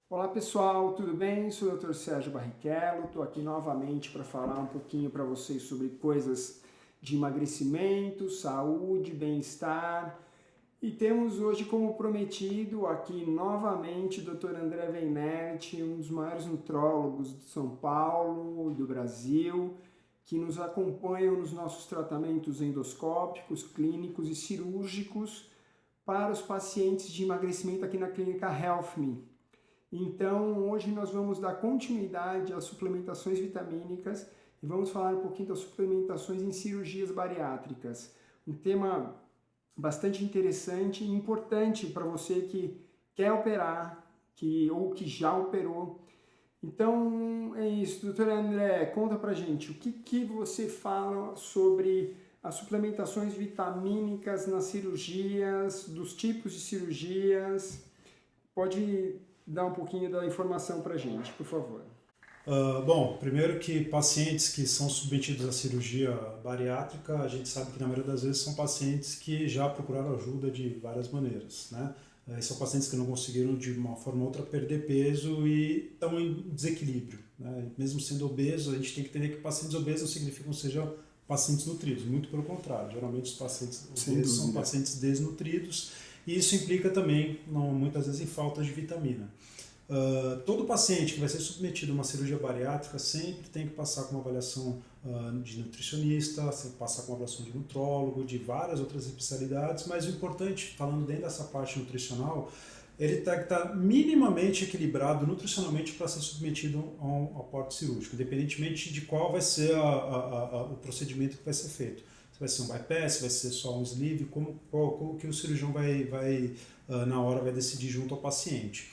Olá pessoal, tudo bem? Sou o Dr. Sérgio Barrichello, estou aqui novamente para falar um pouquinho para vocês sobre coisas de emagrecimento, saúde, bem-estar. E temos hoje como prometido aqui novamente o Dr. André Weinert, um dos maiores nutrólogos de São Paulo, do Brasil, que nos acompanha nos nossos tratamentos endoscópicos, clínicos e cirúrgicos para os pacientes de emagrecimento aqui na clínica HealthMe. Então, hoje nós vamos dar continuidade às suplementações vitamínicas e vamos falar um pouquinho das suplementações em cirurgias bariátricas. Um tema bastante interessante e importante para você que quer operar ou que já operou. Então, é isso. Doutor André, conta pra gente, o que você fala sobre as suplementações vitamínicas nas cirurgias, dos tipos de cirurgias? Pode dar um pouquinho da informação para a gente, por favor. Bom, primeiro que pacientes que são submetidos à cirurgia bariátrica, a gente sabe que na maioria das vezes são pacientes que já procuraram ajuda de várias maneiras, né? São pacientes que não conseguiram de uma forma ou outra perder peso e estão em desequilíbrio, né? Mesmo sendo obeso, a gente tem que entender que pacientes obesos não significam que sejam pacientes nutridos, muito pelo contrário. Geralmente os pacientes obesos são pacientes desnutridos e isso implica também, muitas vezes, em falta de vitamina. Todo paciente que vai ser submetido a uma cirurgia bariátrica sempre tem que passar com uma avaliação de nutricionista, passar com uma avaliação de nutrólogo, de várias outras especialidades, mas o importante, falando dentro dessa parte nutricional, ele tem que estar minimamente equilibrado nutricionalmente para ser submetido a um aporte cirúrgico, independentemente de qual vai ser o procedimento que vai ser feito. Se vai ser um bypass, vai ser só um sleeve, como que o cirurgião na hora vai decidir junto ao paciente.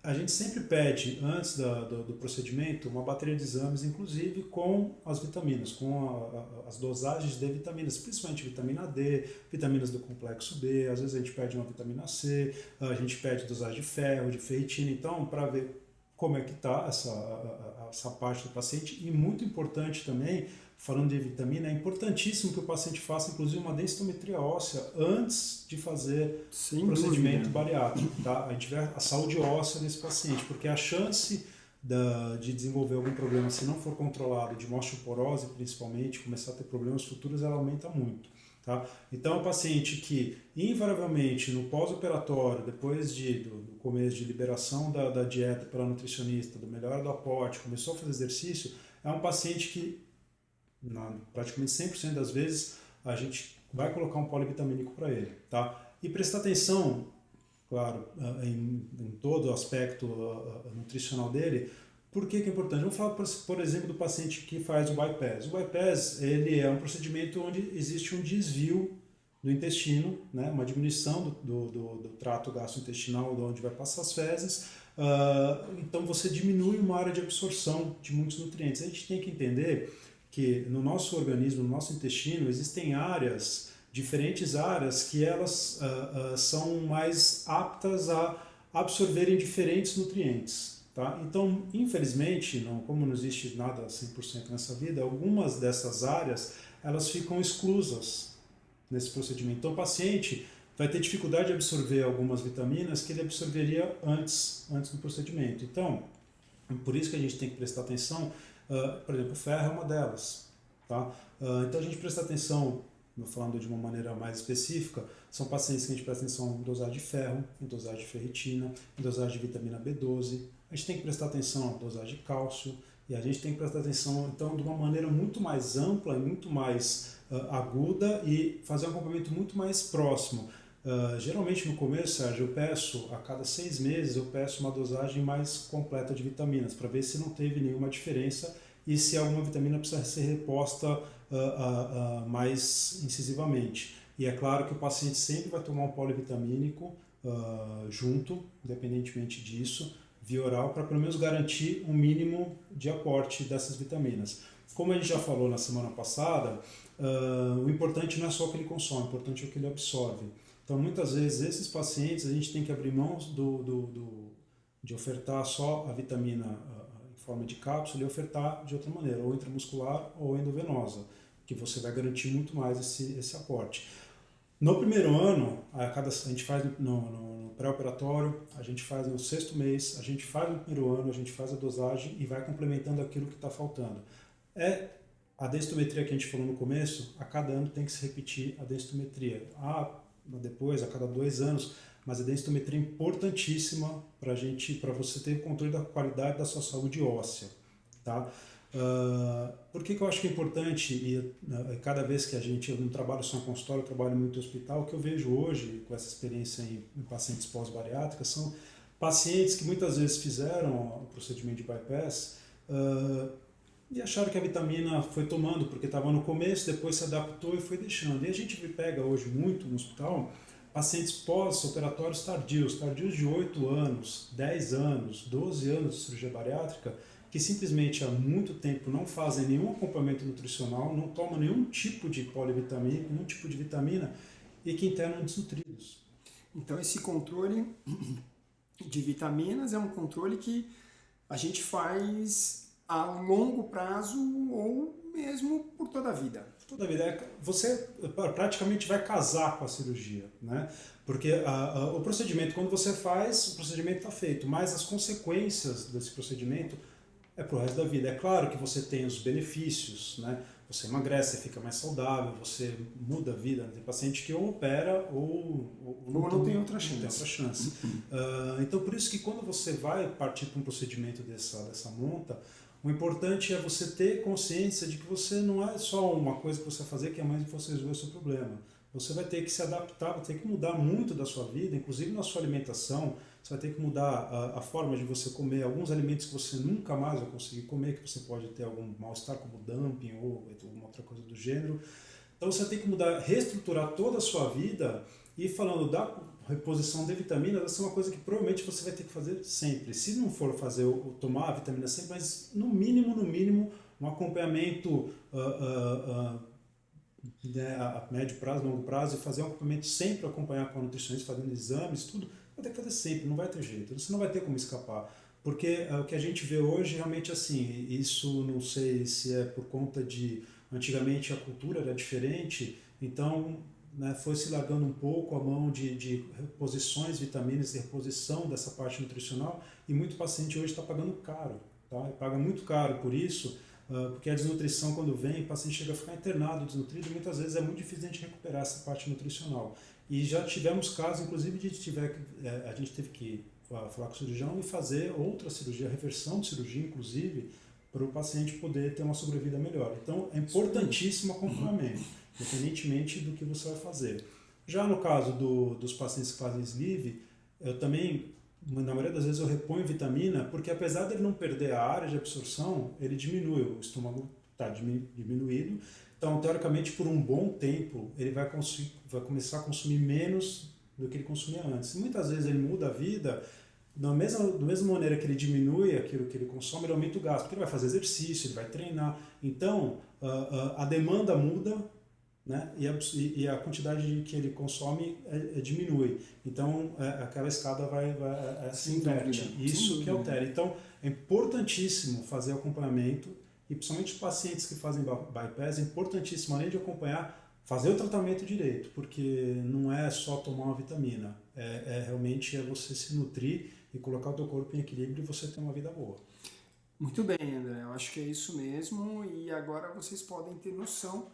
A gente sempre pede, antes do procedimento, uma bateria de exames, inclusive com as vitaminas, com as dosagens de vitaminas, principalmente vitamina D, vitaminas do complexo B, às vezes a gente pede uma vitamina C, a gente pede dosagem de ferro, de ferritina, então, para ver como é que está essa parte do paciente. E muito importante também, falando de vitamina, é importantíssimo que o paciente faça, inclusive, uma densitometria óssea antes de fazer o procedimento bariátrico. Tá? A gente vê a saúde óssea nesse paciente, porque a chance de desenvolver algum problema, se não for controlado, de osteoporose principalmente, começar a ter problemas futuros, ela aumenta muito. Tá? Então, é um paciente que, invariavelmente, no pós-operatório, depois do começo de liberação da dieta pela nutricionista, do melhora do aporte, começou a fazer exercício, é um paciente que, praticamente 100% das vezes, a gente vai colocar um polivitamínico para ele. Tá? E prestar atenção, claro, em todo o aspecto nutricional dele. Por que é importante? Vamos falar, por exemplo, do paciente que faz o bypass. O bypass ele é um procedimento onde existe um desvio do intestino, né? Uma diminuição do trato gastrointestinal, de onde vai passar as fezes. Então você diminui uma área de absorção de muitos nutrientes. A gente tem que entender que no nosso organismo, no nosso intestino, existem diferentes áreas que elas são mais aptas a absorverem diferentes nutrientes. Tá? Então, infelizmente, como não existe nada 100% nessa vida, algumas dessas áreas elas ficam exclusas nesse procedimento. Então, o paciente vai ter dificuldade de absorver algumas vitaminas que ele absorveria antes do procedimento. Então, por isso que a gente tem que prestar atenção, por exemplo, o ferro é uma delas. Tá? Então, a gente presta atenção, falando de uma maneira mais específica, são pacientes que a gente presta atenção em dosagem de ferro, em dosagem de ferritina, em dosagem de vitamina B12. A gente tem que prestar atenção em dosagem de cálcio e a gente tem que prestar atenção, então, de uma maneira muito mais ampla e muito mais aguda e fazer um acompanhamento muito mais próximo. Geralmente no começo, Sérgio, eu peço, a cada 6 meses, eu peço uma dosagem mais completa de vitaminas, para ver se não teve nenhuma diferença e se alguma vitamina precisa ser reposta mais incisivamente. E é claro que o paciente sempre vai tomar um polivitamínico junto, independentemente disso, via oral, para pelo menos garantir um mínimo de aporte dessas vitaminas. Como a gente já falou na semana passada, o importante não é só o que ele consome, o importante é o que ele absorve. Então, muitas vezes, esses pacientes, a gente tem que abrir mãos de ofertar só a vitamina em forma de cápsula e ofertar de outra maneira, ou intramuscular ou endovenosa, que você vai garantir muito mais esse aporte. No primeiro ano, a gente faz no pré-operatório, a gente faz no 6º mês, a gente faz no primeiro ano, a gente faz a dosagem e vai complementando aquilo que está faltando. A densitometria que a gente falou no começo, a cada ano tem que se repetir a densitometria. Depois, a cada 2 anos, mas a densitometria é importantíssima para você ter controle da qualidade da sua saúde óssea. Tá? Por que eu acho que é importante, e cada vez que eu não trabalho só em consultório, eu trabalho muito em hospital, o que eu vejo hoje, com essa experiência em pacientes pós-bariátricas, são pacientes que muitas vezes fizeram o procedimento de bypass e acharam que a vitamina foi tomando, porque estava no começo, depois se adaptou e foi deixando. E a gente pega hoje muito no hospital pacientes pós-operatórios tardios de 8 anos, 10 anos, 12 anos de cirurgia bariátrica, que simplesmente há muito tempo não fazem nenhum acompanhamento nutricional, não tomam nenhum tipo de polivitamina, nenhum tipo de vitamina e que internam desnutridos. Então esse controle de vitaminas é um controle que a gente faz a longo prazo ou mesmo por toda a vida. Toda a vida. Você praticamente vai casar com a cirurgia, né? Porque o procedimento, quando você faz, o procedimento está feito, mas as consequências desse procedimento é para o resto da vida. É claro que você tem os benefícios, né? Você emagrece, você fica mais saudável, você muda a vida. Tem paciente que ou opera ou não tem outra chance. Então, por isso que quando você vai partir para um procedimento dessa monta, o importante é você ter consciência de que você não é só uma coisa que você vai fazer que amanhã você resolver o seu problema. Você vai ter que se adaptar, vai ter que mudar muito da sua vida, inclusive na sua alimentação. Você vai ter que mudar a forma de você comer alguns alimentos que você nunca mais vai conseguir comer, que você pode ter algum mal-estar, como dumping ou alguma outra coisa do gênero. Então você tem que mudar, reestruturar toda a sua vida. E falando da reposição de vitaminas, vai ser uma coisa que provavelmente você vai ter que fazer sempre. Se não for fazer ou tomar a vitamina sempre, mas no mínimo, um acompanhamento a médio prazo, longo prazo, e fazer um acompanhamento sempre, acompanhar com a nutricionista, fazendo exames, tudo, vai ter que fazer sempre, não vai ter jeito, você não vai ter como escapar. Porque o que a gente vê hoje realmente assim, isso não sei se é por conta de, antigamente a cultura era diferente, então foi se largando um pouco a mão de reposições, vitaminas, de reposição dessa parte nutricional, e muito paciente hoje está pagando caro, tá? Paga muito caro por isso, porque a desnutrição, quando vem, o paciente chega a ficar internado, desnutrido, e muitas vezes é muito difícil a gente recuperar essa parte nutricional. E já tivemos casos, inclusive, a gente teve que falar com o cirurgião e fazer outra cirurgia, reversão de cirurgia, inclusive, para o paciente poder ter uma sobrevida melhor. Então, é importantíssimo o acompanhamento, independentemente do que você vai fazer. Já no caso dos pacientes que fazem sleeve, eu também, na maioria das vezes, eu reponho vitamina, porque apesar de ele não perder a área de absorção, ele diminui, o estômago está diminuído. Então, teoricamente, por um bom tempo, ele vai começar a consumir menos do que ele consumia antes. E muitas vezes ele muda a vida, da mesma maneira que ele diminui aquilo que ele consome, ele aumenta o gasto, porque ele vai fazer exercício, ele vai treinar. Então, a demanda muda, né? E a quantidade que ele consome diminui. Então, aquela escada se inverte. Isso que altera. Então, é importantíssimo fazer acompanhamento, e principalmente os pacientes que fazem bypass, é importantíssimo, além de acompanhar, fazer o tratamento direito, porque não é só tomar uma vitamina, realmente você se nutrir e colocar o teu corpo em equilíbrio e você ter uma vida boa. Muito bem, André, eu acho que é isso mesmo, e agora vocês podem ter noção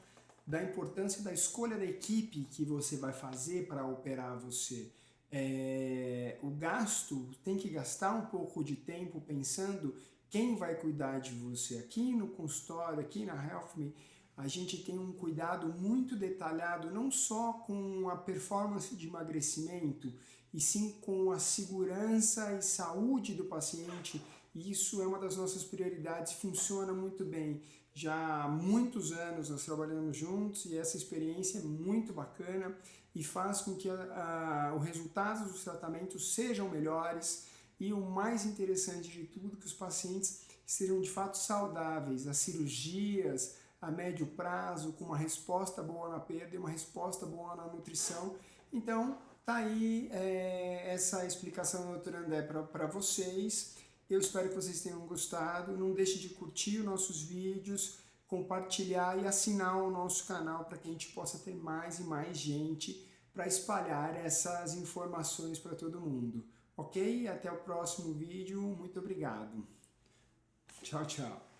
da importância da escolha da equipe que você vai fazer para operar você. O gasto, tem que gastar um pouco de tempo pensando quem vai cuidar de você. Aqui no consultório, aqui na HealthMe, a gente tem um cuidado muito detalhado, não só com a performance de emagrecimento, e sim com a segurança e saúde do paciente. Isso é uma das nossas prioridades, funciona muito bem. Já há muitos anos nós trabalhamos juntos e essa experiência é muito bacana e faz com que os resultados dos tratamentos sejam melhores, e o mais interessante de tudo, que os pacientes sejam de fato saudáveis. As cirurgias a médio prazo, com uma resposta boa na perda e uma resposta boa na nutrição. Então, tá aí essa explicação do Dr. André para vocês. Eu espero que vocês tenham gostado. Não deixe de curtir os nossos vídeos, compartilhar e assinar o nosso canal para que a gente possa ter mais e mais gente para espalhar essas informações para todo mundo. Ok? Até o próximo vídeo. Muito obrigado. Tchau, tchau.